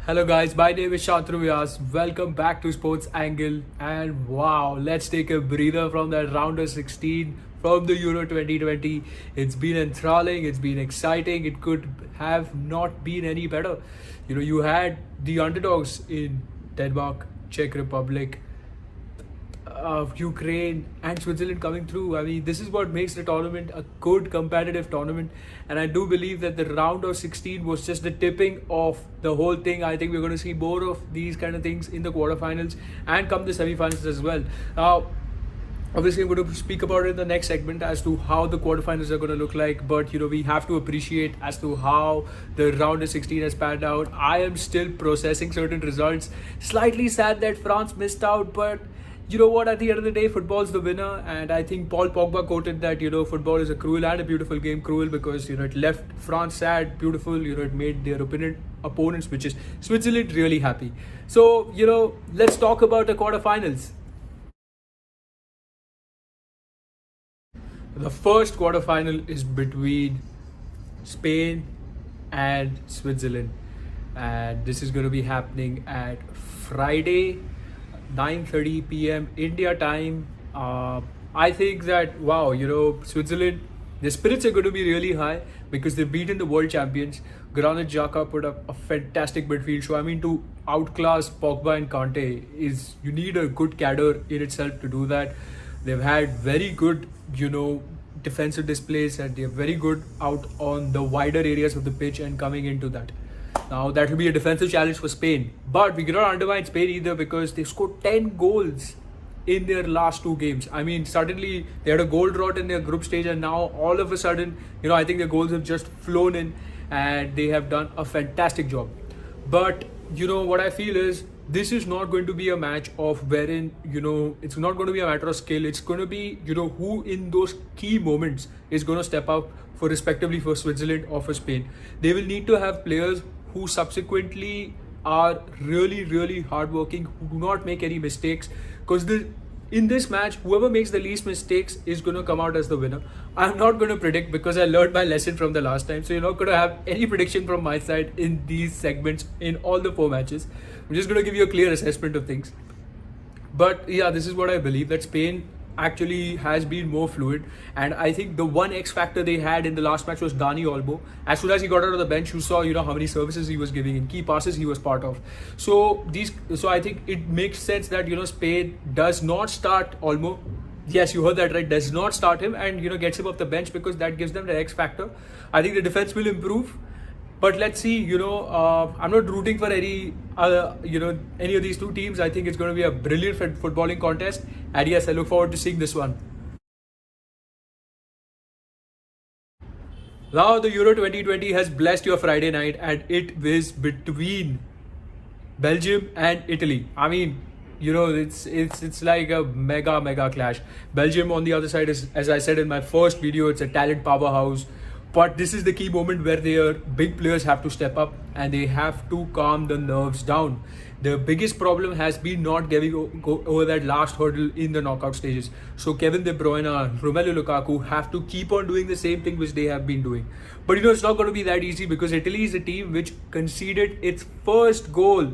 Hello guys, my name is Shantanu Vyas. Welcome back to Sports Angle. And wow, let's take a breather from that round of 16 from the Euro 2020. It's been enthralling, it's been exciting. It could have not been any better. You had the underdogs in Denmark, Czech Republic, Ukraine and Switzerland coming through. I mean, this is what makes the tournament a good competitive tournament. And I do believe that the round of 16 was just the tipping of the whole thing. I think we're going to see more of these kind of things in the quarterfinals and come the semifinals as well. Now, obviously, I'm going to speak about it in the next segment as to how the quarterfinals are going to look like. But we have to appreciate as to how the round of 16 has panned out. I am still processing certain results. Slightly sad that France missed out, but you know what? At the end of the day, football's the winner, and I think Paul Pogba quoted that football is a cruel and a beautiful game. Cruel because it left France sad. Beautiful, it made their opponents, which is Switzerland, really happy. So let's talk about the quarterfinals. The first quarterfinal is between Spain and Switzerland, and this is going to be happening at Friday, 9:30 p.m. India time. I think that wow, Switzerland, their spirits are going to be really high because they've beaten the world champions. Granit Xhaka put up a fantastic midfield show. I mean, to outclass Pogba and Kante is you need a good cadre in itself to do that. They've had very good, defensive displays, and they're very good out on the wider areas of the pitch and coming into that. Now, that will be a defensive challenge for Spain. But we cannot undermine Spain either because they scored 10 goals in their last two games. I mean, suddenly they had a goal drought in their group stage, and now all of a sudden, I think their goals have just flown in and they have done a fantastic job. But, what I feel is this is not going to be a match of wherein, it's not going to be a matter of skill. It's going to be, who in those key moments is going to step up for respectively for Switzerland or for Spain. They will need to have players who subsequently are really, really hardworking, who do not make any mistakes. Because in this match, whoever makes the least mistakes is going to come out as the winner. I'm not going to predict because I learned my lesson from the last time. So you're not going to have any prediction from my side in these segments in all the four matches. I'm just going to give you a clear assessment of things. But yeah, this is what I believe, that Spain actually has been more fluid, and I think the one X factor they had in the last match was Dani Olmo. As soon as he got out of the bench, you saw how many services he was giving and key passes he was part of. So I think it makes sense that Spain does not start Olmo. Yes, you heard that right. Does not start him and gets him off the bench because that gives them the X factor. I think the defense will improve. But let's see, I'm not rooting for any any of these two teams. I think it's going to be a brilliant footballing contest. And yes, I look forward to seeing this one. Now the Euro 2020 has blessed your Friday night, and it was between Belgium and Italy. I mean, it's like a mega clash. Belgium on the other side is, as I said in my first video, it's a talent powerhouse. But this is the key moment where their big players have to step up and they have to calm the nerves down. The biggest problem has been not go over that last hurdle in the knockout stages. So Kevin De Bruyne and Romelu Lukaku have to keep on doing the same thing which they have been doing. But it's not going to be that easy because Italy is a team which conceded its first goal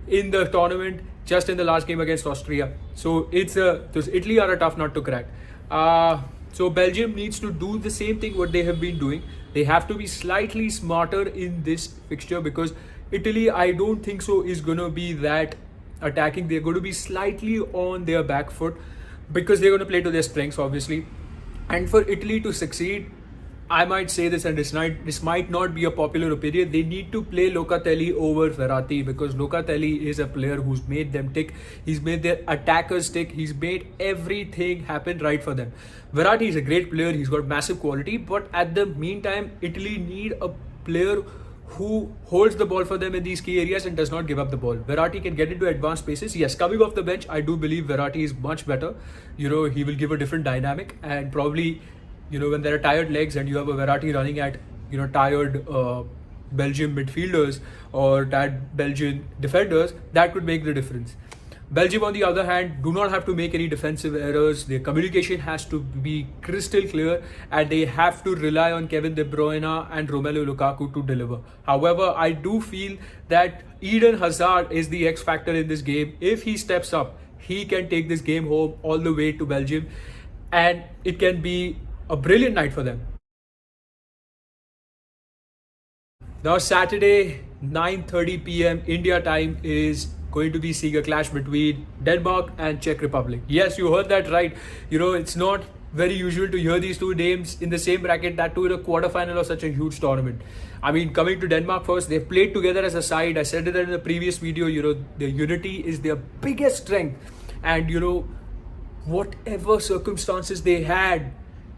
in the tournament just in the last game against Austria. So Italy are a tough nut to crack. So Belgium needs to do the same thing what they have been doing. They have to be slightly smarter in this fixture because Italy, I don't think so, is going to be that attacking. They're going to be slightly on their back foot because they're going to play to their strengths, obviously. And for Italy to succeed, I might say this, and this might not be a popular opinion, they need to play Locatelli over Verratti because Locatelli is a player who's made them tick. He's made their attackers tick. He's made everything happen right for them. Verratti is a great player. He's got massive quality. But at the meantime, Italy need a player who holds the ball for them in these key areas and does not give up the ball. Verratti can get into advanced spaces. Yes, coming off the bench, I do believe Verratti is much better. He will give a different dynamic, and probably when there are tired legs and you have a Verratti running at tired Belgium midfielders or tired Belgian defenders, that could make the difference. Belgium, on the other hand, do not have to make any defensive errors. Their communication has to be crystal clear, and they have to rely on Kevin De Bruyne and Romelu Lukaku to deliver. However, I do feel that Eden Hazard is the X factor in this game. If he steps up, he can take this game home all the way to Belgium, and it can be a brilliant night for them. Now Saturday, 9:30 p.m. India time is going to be seeing a clash between Denmark and Czech Republic. Yes, you heard that right. It's not very usual to hear these two names in the same bracket, that too in a quarterfinal of such a huge tournament. I mean, coming to Denmark first, they've played together as a side. I said it in the previous video, their unity is their biggest strength. And, whatever circumstances they had,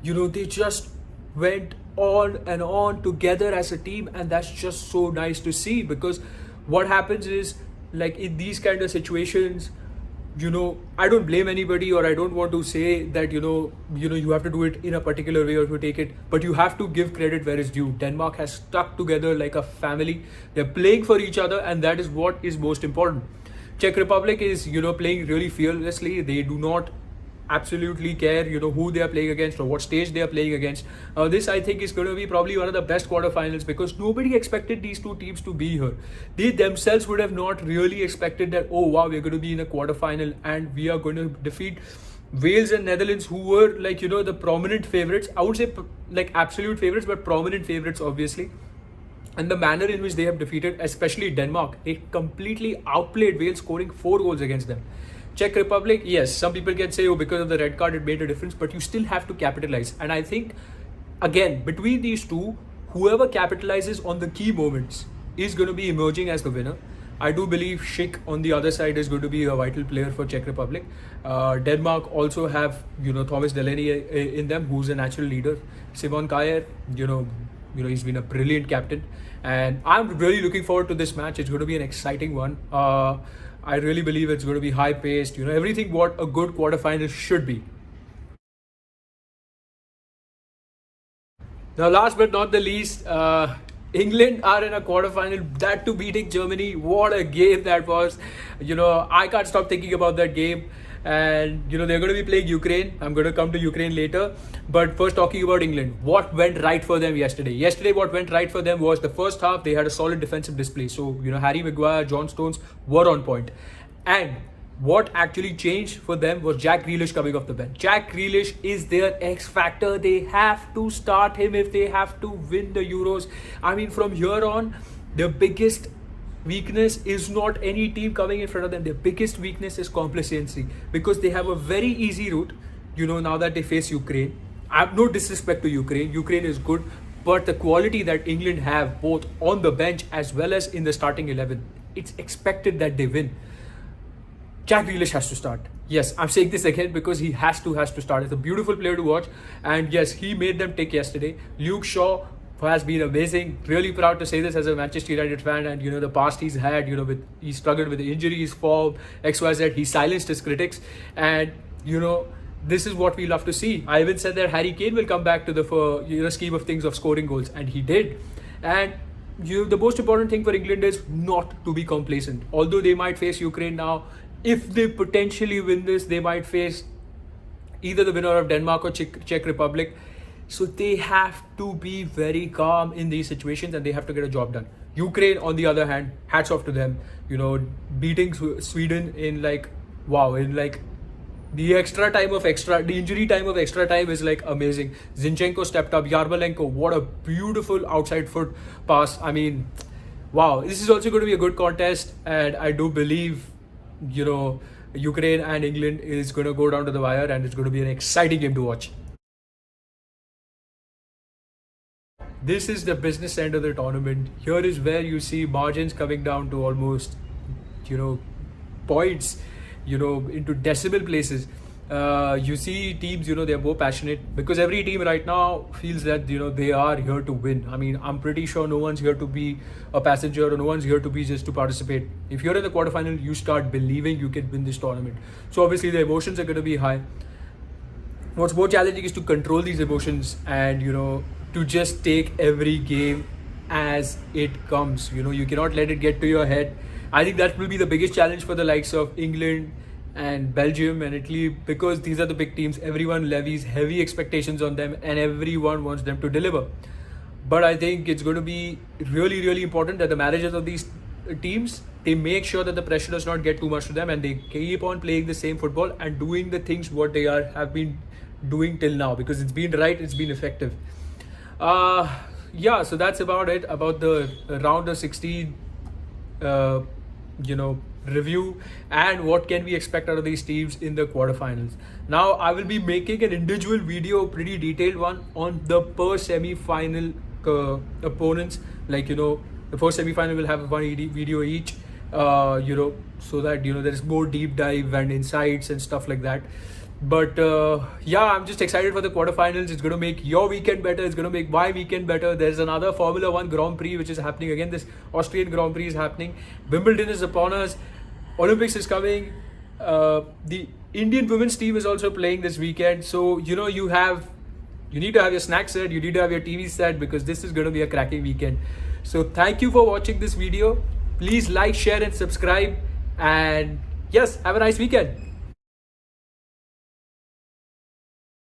they just went on and on together as a team, and that's just so nice to see. Because what happens is, like in these kind of situations, I don't blame anybody, or I don't want to say that you have to do it in a particular way or to take it, but you have to give credit where it's due. Denmark has stuck together like a family. They're playing for each other, and that is what is most important. Czech Republic is playing really fearlessly. They do not absolutely care who they are playing against or what stage they are playing against. This, I think, is going to be probably one of the best quarterfinals, because nobody expected these two teams to be here. They themselves would have not really expected that, oh wow, we're going to be in a quarterfinal and we are going to defeat Wales and Netherlands, who were the prominent favorites. I would say like absolute favorites, but prominent favorites obviously. And the manner in which they have defeated, especially Denmark, they completely outplayed Wales, scoring 4 goals against them. Czech Republic, yes, some people can say, oh, because of the red card it made a difference, but you still have to capitalize. And I think, again, between these two, whoever capitalizes on the key moments is going to be emerging as the winner. I do believe Schick on the other side is going to be a vital player for Czech Republic. Denmark also have, Thomas Delaney in them, who's a natural leader. Simon Kjaer, he's been a brilliant captain. And I'm really looking forward to this match. It's going to be an exciting one. I really believe it's going to be high paced, everything what a good quarterfinal should be. Now, last but not the least, England are in a quarterfinal, that too beating Germany. What a game that was. I can't stop thinking about that game. And they're going to be playing Ukraine. I'm going to come to Ukraine later, but first talking about England, what went right for them yesterday? What went right for them was the first half. They had a solid defensive display, so Harry Maguire, John Stones were on point. And what actually changed for them was Jack Grealish coming off the bench. Jack Grealish is their X factor. They have to start him if they have to win the Euros. I mean, from here on, the biggest weakness is not any team coming in front of them. Their biggest weakness is complacency, because they have a very easy route, now that they face Ukraine. I have no disrespect to Ukraine. Ukraine is good, but the quality that England have both on the bench as well as in the starting 11, it's expected that they win. Jack Grealish has to start. Yes, I'm saying this again because he has to start. It's a beautiful player to watch, and yes, he made them tick yesterday. Luke Shaw has been amazing. Really proud to say this as a Manchester United fan. And the past he's had, he struggled with the injuries, form, XYZ. He silenced his critics, and this is what we love to see. I even said that Harry Kane will come back to the scheme of things of scoring goals, and he did. And the most important thing for England is not to be complacent. Although they might face Ukraine now, if they potentially win this, they might face either the winner of Denmark or Czech Republic. So they have to be very calm in these situations, and they have to get a job done. Ukraine, on the other hand, hats off to them. Beating Sweden in the injury time of extra time is amazing. Zinchenko stepped up. Yarmolenko, what a beautiful outside foot pass. I mean, wow, this is also going to be a good contest, and I do believe, Ukraine and England is going to go down to the wire, and it's going to be an exciting game to watch. This is the business end of the tournament. Here is where you see margins coming down to almost, points, into decimal places. You see teams, they're more passionate, because every team right now feels that, they are here to win. I mean, I'm pretty sure no one's here to be a passenger, or no one's here to be just to participate. If you're in the quarterfinal, you start believing you can win this tournament. So obviously the emotions are going to be high. What's more challenging is to control these emotions and, to just take every game as it comes. You cannot let it get to your head. I think that will be the biggest challenge for the likes of England and Belgium and Italy, because these are the big teams. Everyone levies heavy expectations on them and everyone wants them to deliver. But I think it's going to be really, really important that the managers of these teams, they make sure that the pressure does not get too much to them and they keep on playing the same football and doing the things what they have been doing till now, because it's been right, it's been effective. Yeah, so that's about it about the round of 16 review and what can we expect out of these teams in the quarterfinals. Now I will be making an individual video, pretty detailed one, on the per semi-final opponents. Like, the first semi-final will have one video each, so that there's more deep dive and insights and stuff like that. But yeah, I'm just excited for the quarterfinals. It's going to make your weekend better. It's going to make my weekend better. There's another Formula One Grand Prix which is happening again. This Austrian Grand Prix is happening. Wimbledon is upon us. Olympics is coming. The Indian women's team is also playing this weekend. So you need to have your snacks set. You need to have your TV set, because this is going to be a cracking weekend. So thank you for watching this video. Please like, share, and subscribe. And yes, have a nice weekend.